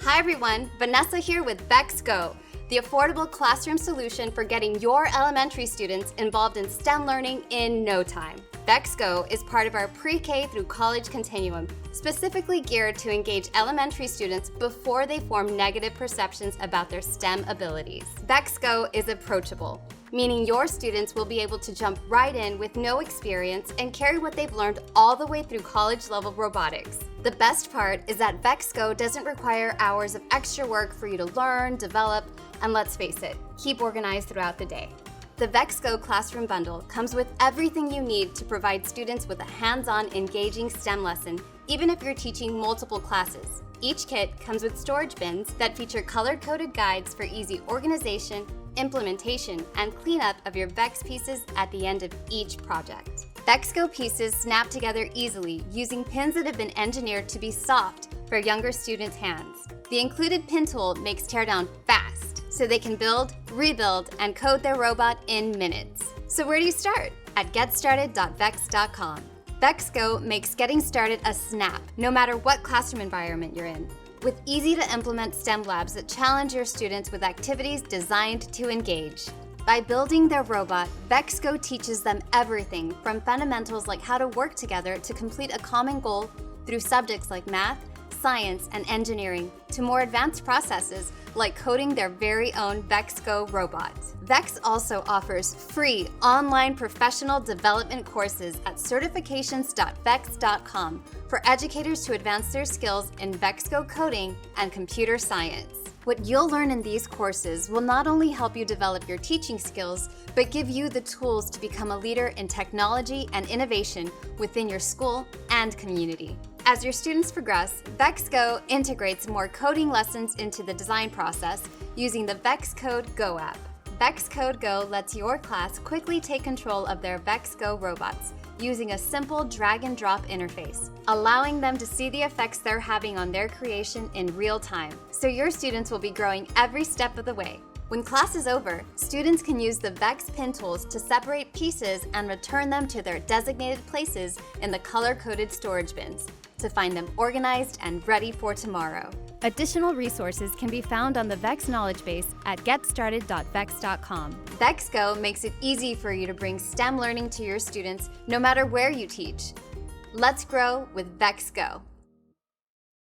Hi everyone, Vanessa here with VexGo, the affordable classroom solution for getting your elementary students involved in STEM learning in no time. VexGo is part of our pre-K through college continuum, specifically geared to engage elementary students before they form negative perceptions about their STEM abilities. VexGo is approachable, meaning your students will be able to jump right in with no experience and carry what they've learned all the way through college-level robotics. The best part is that VexGo doesn't require hours of extra work for you to learn, develop, and let's face it, keep organized throughout the day. The VexGo Classroom Bundle comes with everything you need to provide students with a hands-on, engaging STEM lesson, even if you're teaching multiple classes. Each kit comes with storage bins that feature color-coded guides for easy organization, implementation, and cleanup of your Vex pieces at the end of each project. VexGo pieces snap together easily using pins that have been engineered to be soft for younger students' hands. The included pin tool makes teardown fast, so they can build, rebuild, and code their robot in minutes. So where do you start? At getstarted.vex.com. VexGo makes getting started a snap, no matter what classroom environment you're in, with easy-to-implement STEM labs that challenge your students with activities designed to engage. By building their robot, VexGo teaches them everything from fundamentals like how to work together to complete a common goal through subjects like math, science, and engineering to more advanced processes like coding their very own VexGo robot. Vex also offers free online professional development courses at certifications.vex.com for educators to advance their skills in VexGo coding and computer science. What you'll learn in these courses will not only help you develop your teaching skills, but give you the tools to become a leader in technology and innovation within your school and community. As your students progress, VexGo integrates more coding lessons into the design process using the VexCode Go app. VexCode Go lets your class quickly take control of their VexGo robots using a simple drag-and-drop interface, allowing them to see the effects they're having on their creation in real time. So your students will be growing every step of the way. When class is over, students can use the Vex pin tools to separate pieces and return them to their designated places in the color-coded storage bins to find them organized and ready for tomorrow. Additional resources can be found on the Vex knowledge base at getstarted.vex.com. VexGo makes it easy for you to bring STEM learning to your students no matter where you teach. Let's grow with VexGo.